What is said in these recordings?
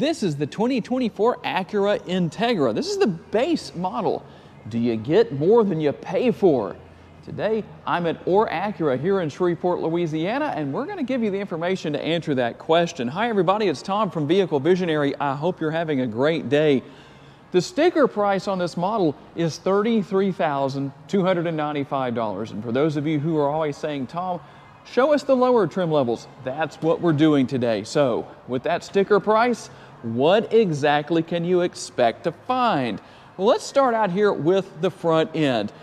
This is the 2024 Acura Integra. This is the base model. Do you get more than you pay for? Today, I'm at Acura here in Shreveport, Louisiana, and we're going to give you the information to answer that question. Hi, everybody. It's Tom from Vehicle Visionary. I hope you're having a great day. The sticker price on this model is $33,295. And for those of you who are always saying, Tom, show us the lower trim levels, that's what we're doing today. So with that sticker price, what exactly can you expect to find? Well, let's start out here with the front end.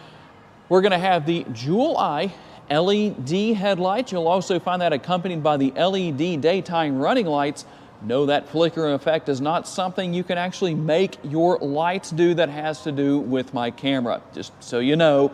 We're going to have the Jewel Eye LED headlights. You'll also find that accompanied by the LED daytime running lights. No, that flickering effect is not something you can actually make your lights do. That has to do with my camera, just so you know.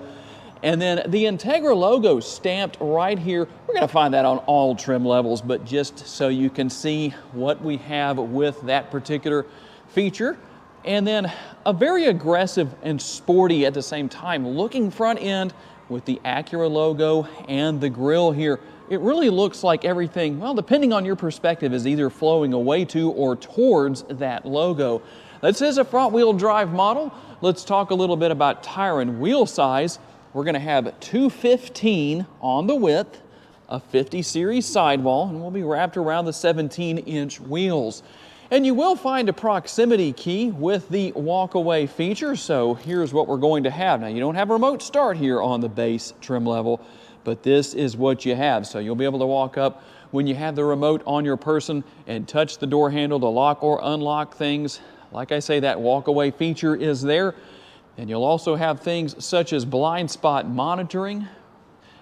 And then the Integra logo stamped right here. We're going to find that on all trim levels, but just so you can see what we have with that particular feature. And then a very aggressive and sporty at the same time looking front end with the Acura logo and the grille here. It really looks like everything, well, depending on your perspective, is either flowing away to or towards that logo. This is a front-wheel drive model. Let's talk a little bit about tire and wheel size. We're going to have 215 on the width, a 50 series sidewall, and we'll be wrapped around the 17-inch wheels. And you will find a proximity key with the walk-away feature, so here's what we're going to have. Now, you don't have a remote start here on the base trim level, but this is what you have. So you'll be able to walk up when you have the remote on your person and touch the door handle to lock or unlock things. Like I say, that walk-away feature is there. And you'll also have things such as blind spot monitoring,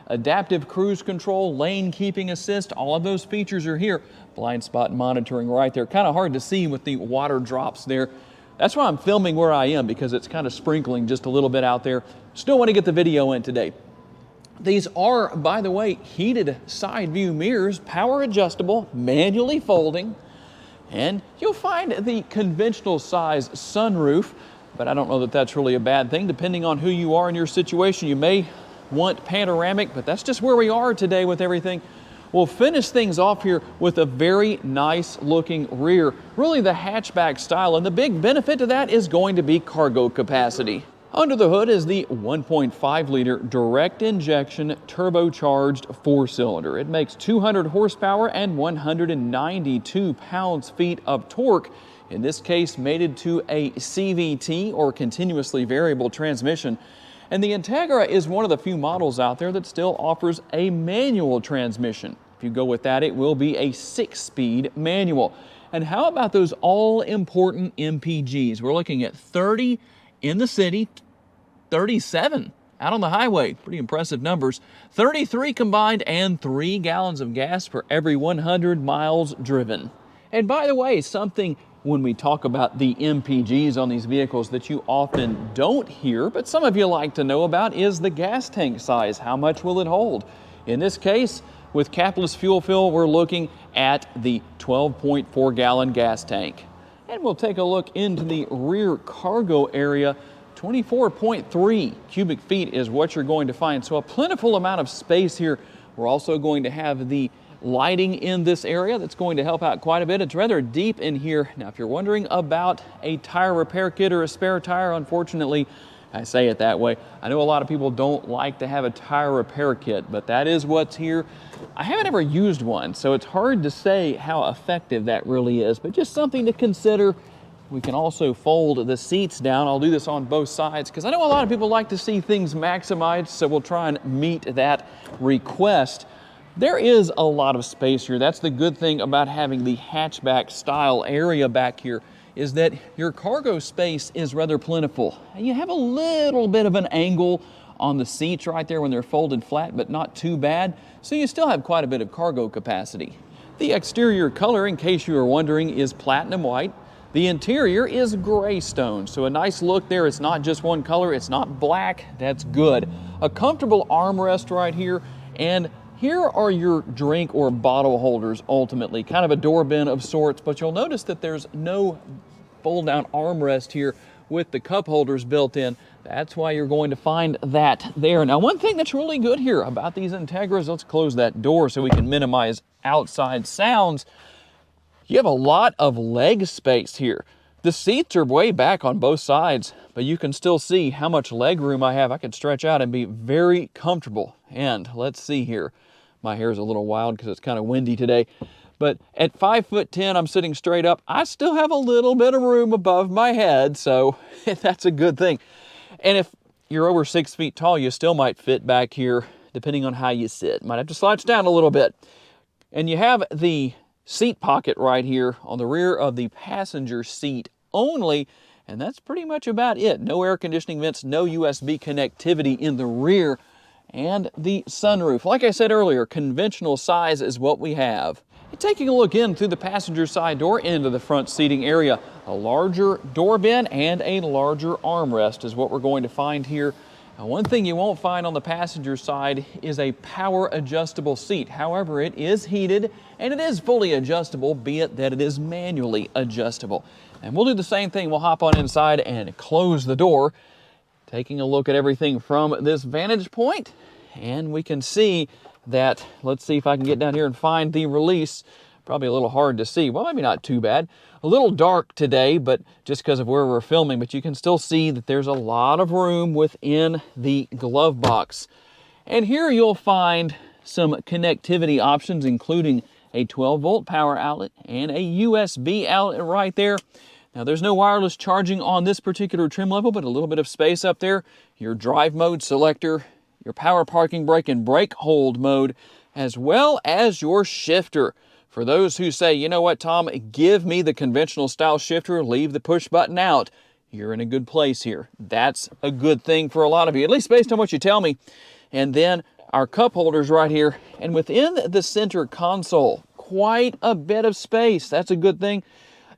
adaptive cruise control, lane keeping assist. All of those features are here. Blind spot monitoring right there. Kind of hard to see with the water drops there. That's why I'm filming where I am, because it's kind of sprinkling just a little bit out there. Still want to get the video in today. These are, by the way, heated side view mirrors, power adjustable, manually folding, and you'll find the conventional size sunroof, but I don't know that that's really a bad thing. Depending on who you are in your situation, you may want panoramic, but that's just where we are today with everything. We'll finish things off here with a very nice looking rear, really the hatchback style, and the big benefit to that is going to be cargo capacity. Under the hood is the 1.5 liter direct injection turbocharged 4-cylinder. It makes 200 horsepower and 192 pounds-feet of torque. In this case, mated to a CVT or continuously variable transmission. And the Integra is one of the few models out there that still offers a manual transmission. If you go with that, it will be a 6-speed manual. And how about those all-important MPGs? We're looking at 30 in the city, 37 out on the highway. Pretty impressive numbers. 33 combined and 3 gallons of gas for every 100 miles driven. And by the way, something when we talk about the MPGs on these vehicles that you often don't hear, but some of you like to know about, is the gas tank size. How much will it hold? In this case, with capless fuel fill, we're looking at the 12.4 gallon gas tank. And we'll take a look into the rear cargo area. 24.3 cubic feet is what you're going to find. So a plentiful amount of space here. We're also going to have the lighting in this area that's going to help out quite a bit. It's rather deep in here. Now, if you're wondering about a tire repair kit or a spare tire, unfortunately, I say it that way. I know a lot of people don't like to have a tire repair kit, but that is what's here. I haven't ever used one, so it's hard to say how effective that really is, but just something to consider. We can also fold the seats down. I'll do this on both sides because I know a lot of people like to see things maximized, so we'll try and meet that request. There is a lot of space here. That's the good thing about having the hatchback style area back here, is that your cargo space is rather plentiful. You have a little bit of an angle on the seats right there when they're folded flat, but not too bad. So you still have quite a bit of cargo capacity. The exterior color, in case you are wondering, is platinum white. The interior is gray stone, so a nice look there. It's not just one color, it's not black. That's good. A comfortable armrest right here, and here are your drink or bottle holders ultimately, kind of a door bin of sorts, but you'll notice that there's no fold down armrest here with the cup holders built in. That's why you're going to find that there. Now, one thing that's really good here about these Integras, let's close that door so we can minimize outside sounds. You have a lot of leg space here. The seats are way back on both sides, but you can still see how much leg room I have. I could stretch out and be very comfortable. And let's see here. My hair is a little wild because it's kind of windy today. But at 5'10", I'm sitting straight up. I still have a little bit of room above my head, so that's a good thing. And if you're over 6 feet tall, you still might fit back here, depending on how you sit. Might have to slouch down a little bit. And you have the seat pocket right here on the rear of the passenger seat only, and that's pretty much about it. No air conditioning vents, no USB connectivity in the rear, and the sunroof. Like I said earlier, conventional size is what we have. Taking a look in through the passenger side door into the front seating area, a larger door bin and a larger armrest is what we're going to find here. Now, one thing you won't find on the passenger side is a power adjustable seat. However, it is heated and it is fully adjustable, be it that it is manually adjustable. And we'll do the same thing. We'll hop on inside and close the door, taking a look at everything from this vantage point, and we can see that, let's see if I can get down here and find the release. Probably a little hard to see. Well, maybe not too bad. A little dark today, but just because of where we're filming, but you can still see that there's a lot of room within the glove box. And here you'll find some connectivity options, including a 12-volt power outlet and a USB outlet right there. Now, there's no wireless charging on this particular trim level, but a little bit of space up there. Your drive mode selector, your power parking brake and brake hold mode, as well as your shifter. For those who say, you know what, Tom, give me the conventional style shifter, leave the push button out, you're in a good place here. That's a good thing for a lot of you, at least based on what you tell me. And then our cup holders right here, and within the center console, quite a bit of space. That's a good thing,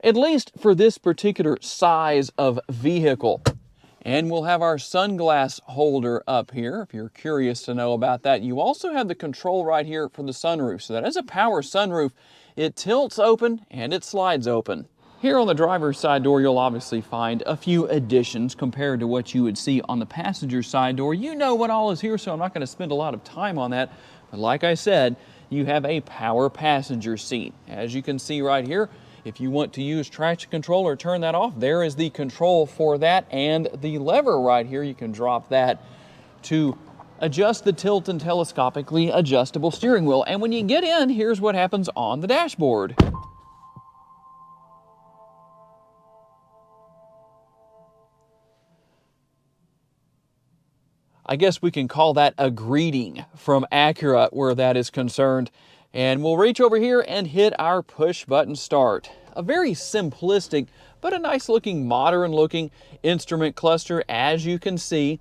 at least for this particular size of vehicle. And we'll have our sunglass holder up here, if you're curious to know about that. You also have the control right here for the sunroof. So that is a power sunroof. It tilts open and it slides open. Here on the driver's side door, you'll obviously find a few additions compared to what you would see on the passenger side door. You know what all is here, so I'm not going to spend a lot of time on that. But like I said, you have a power passenger seat. As you can see right here, if you want to use traction control or turn that off, there is the control for that, and the lever right here, you can drop that to adjust the tilt and telescopically adjustable steering wheel. And when you get in, here's what happens on the dashboard. I guess we can call that a greeting from Acura where that is concerned. And we'll reach over here and hit our push button start. A very simplistic, but a nice looking, modern looking instrument cluster, as you can see.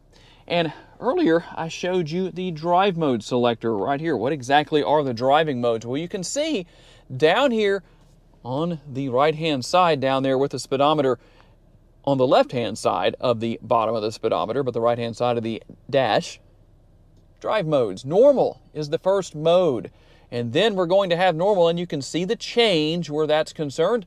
And earlier I showed you the drive mode selector right here. What exactly are the driving modes? Well, you can see down here on the right hand side down there with the speedometer on the left hand side of the bottom of the speedometer, but the right hand side of the dash, drive modes. Normal is the first mode. And then we're going to have normal, and you can see the change where that's concerned.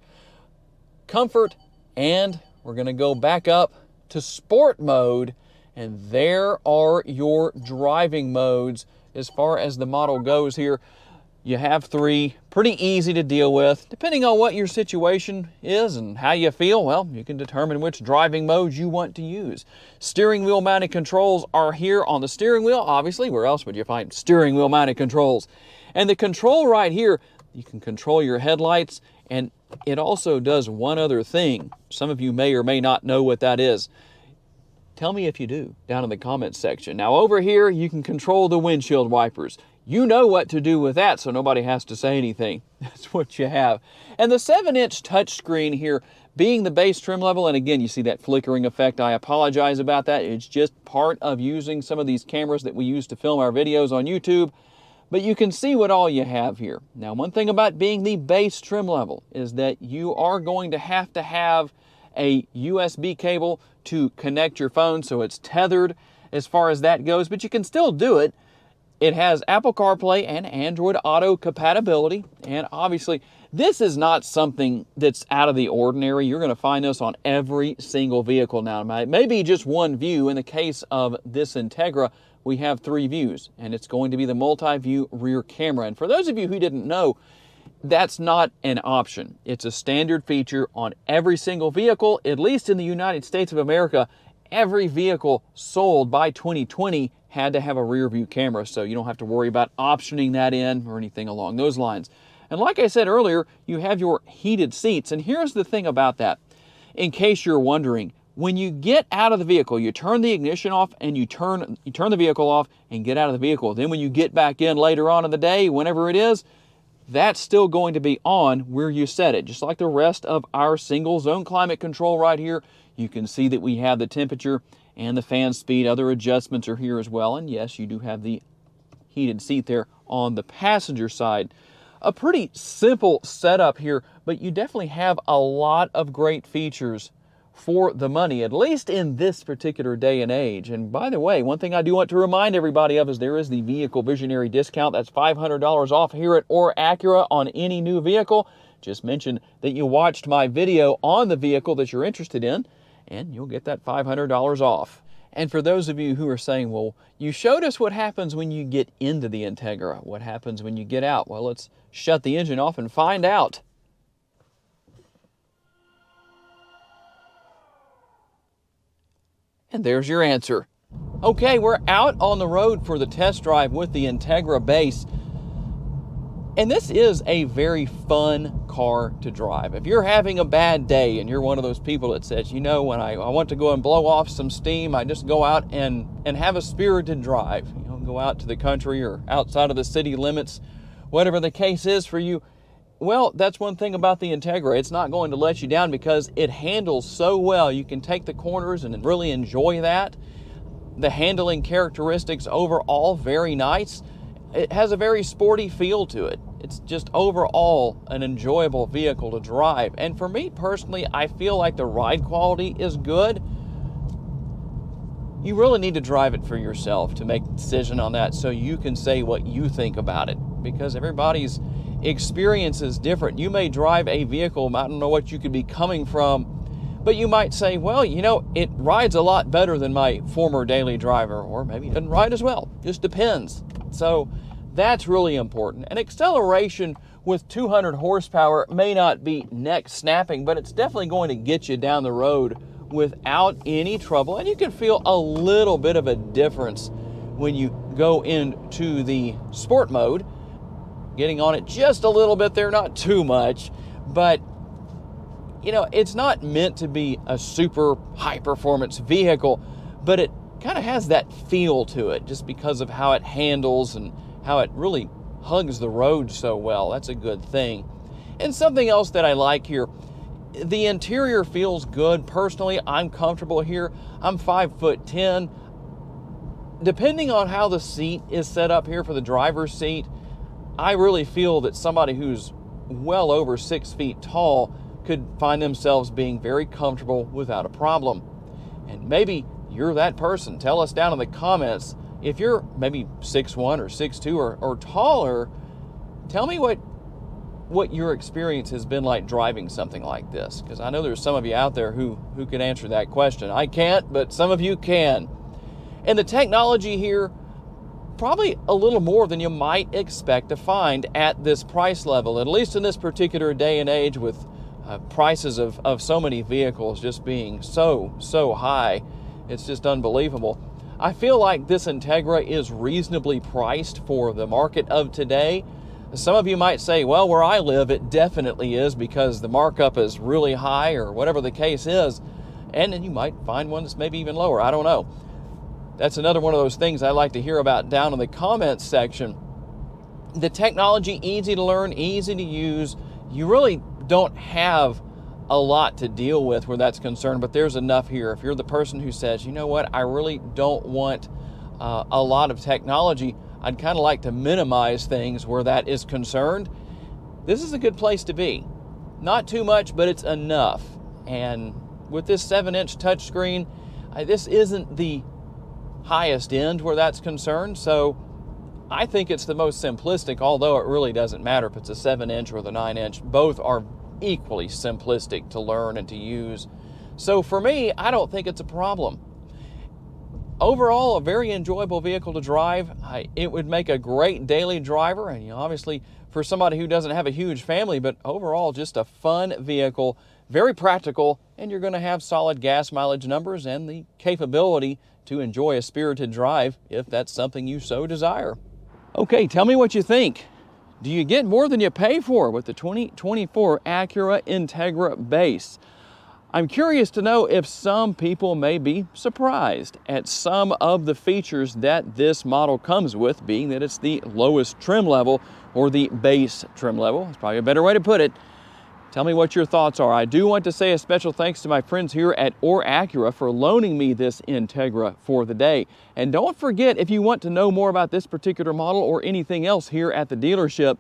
Comfort, and we're going to go back up to sport mode, and there are your driving modes as far as the model goes here. You have three, pretty easy to deal with. Depending on what your situation is and how you feel, well, you can determine which driving modes you want to use. Steering wheel mounted controls are here on the steering wheel, obviously. Where else would you find steering wheel mounted controls? And the control right here, you can control your headlights, and it also does one other thing. Some of you may or may not know what that is. Tell me if you do down in the comments section. Now over here, you can control the windshield wipers. You know what to do with that, so nobody has to say anything. That's what you have. And the 7-inch touchscreen here being the base trim level, and again, you see that flickering effect. I apologize about that. It's just part of using some of these cameras that we use to film our videos on YouTube. But you can see what all you have here. Now, one thing about being the base trim level is that you are going to have a USB cable to connect your phone, so it's tethered as far as that goes, but you can still do it. It has Apple CarPlay and Android Auto compatibility, and obviously this is not something that's out of the ordinary. You're going to find this on every single vehicle now. It may be just one view. In the case of this Integra, we have 3 views, and it's going to be the multi-view rear camera. And for those of you who didn't know, that's not an option. It's a standard feature on every single vehicle, at least in the United States of America. Every vehicle sold by 2020 had to have a rear view camera, so you don't have to worry about optioning that in or anything along those lines. And like I said earlier, you have your heated seats, and here's the thing about that. In case you're wondering, when you get out of the vehicle, you turn the ignition off and you turn the vehicle off and get out of the vehicle. Then when you get back in later on in the day, whenever it is, that's still going to be on where you set it. Just like the rest of our single zone climate control right here, you can see that we have the temperature and the fan speed. Other adjustments are here as well. And yes, you do have the heated seat there on the passenger side. A pretty simple setup here, but you definitely have a lot of great features for the money, at least in this particular day and age. And by the way, one thing I do want to remind everybody of is there is the Vehicle Visionary discount. That's $500 off here at Or Acura on any new vehicle. Just mention that you watched my video on the vehicle that you're interested in, and you'll get that $500 off. And for those of you who are saying, well, you showed us what happens when you get into the Integra. What happens when you get out? Well, let's shut the engine off and find out. And there's your answer. Okay, we're out on the road for the test drive with the Integra Base. And this is a very fun car to drive. If you're having a bad day and you're one of those people that says, you know, when I want to go and blow off some steam, I just go out and have a spirited drive. You know, go out to the country or outside of the city limits, whatever the case is for you. Well, that's one thing about the Integra. It's not going to let you down because it handles so well. You can take the corners and really enjoy that. The handling characteristics overall, very nice. It has a very sporty feel to it. It's just overall an enjoyable vehicle to drive. And for me personally, I feel like the ride quality is good. You really need to drive it for yourself to make a decision on that so you can say what you think about it, because everybody's experience is different. You may drive a vehicle, I don't know what you could be coming from, but you might say, well, you know, it rides a lot better than my former daily driver, or maybe it doesn't ride as well. Just depends. So that's really important. And acceleration with 200 horsepower may not be neck snapping, but it's definitely going to get you down the road without any trouble. And you can feel a little bit of a difference when you go into the sport mode. Getting on it just a little bit there, not too much, but you know, it's not meant to be a super high performance vehicle, but it kind of has that feel to it just because of how it handles and how it really hugs the road so well. That's a good thing. And something else that I like here, the interior feels good. Personally, I'm comfortable here. I'm 5'10". Depending on how the seat is set up here for the driver's seat, I really feel that somebody who's well over 6 feet tall could find themselves being very comfortable without a problem. And maybe you're that person. Tell us down in the comments if you're maybe 6'1" or 6'2" or taller. Tell me what your experience has been like driving something like this, because I know there's some of you out there who can answer that question. I can't, but some of you can. And the technology here, probably a little more than you might expect to find at this price level, at least in this particular day and age with prices of so many vehicles just being so high. It's just unbelievable. I feel like this Integra is reasonably priced for the market of today. Some of you might say, well, where I live, it definitely is because the markup is really high or whatever the case is. And then you might find one that's maybe even lower. I don't know. That's another one of those things I like to hear about down in the comments section. The technology, easy to learn, easy to use. You really don't have a lot to deal with where that's concerned, but there's enough here. If you're the person who says, you know what, I really don't want a lot of technology, I'd kind of like to minimize things where that is concerned, this is a good place to be. Not too much, but it's enough. And with this 7-inch touchscreen, this isn't the highest end where that's concerned, so I think it's the most simplistic, although it really doesn't matter if it's a 7-inch or the 9-inch. Both are equally simplistic to learn and to use. So for me, I don't think it's a problem. Overall, a very enjoyable vehicle to drive. It would make a great daily driver, and obviously for somebody who doesn't have a huge family, but overall just a fun vehicle, very practical, and you're going to have solid gas mileage numbers and the capability to enjoy a spirited drive if that's something you so desire. Okay, tell me what you think. Do you get more than you pay for with the 2024 Acura Integra Base? I'm curious to know if some people may be surprised at some of the features that this model comes with, being that it's the lowest trim level, or the base trim level. It's probably a better way to put it. Tell me what your thoughts are. I do want to say a special thanks to my friends here at Acura for loaning me this Integra for the day. And don't forget, if you want to know more about this particular model or anything else here at the dealership,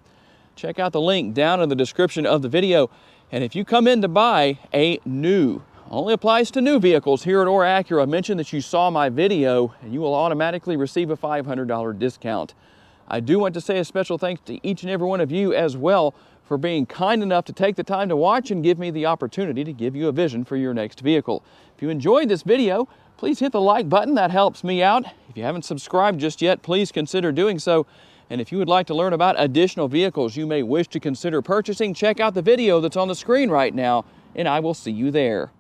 check out the link down in the description of the video. And if you come in to buy a new, only applies to new vehicles here at Acura, mention that you saw my video and you will automatically receive a $500 discount. I do want to say a special thanks to each and every one of you as well for being kind enough to take the time to watch and give me the opportunity to give you a vision for your next vehicle. If you enjoyed this video, please hit the like button. That helps me out. If you haven't subscribed just yet, please consider doing so. And if you would like to learn about additional vehicles you may wish to consider purchasing, check out the video that's on the screen right now, and I will see you there.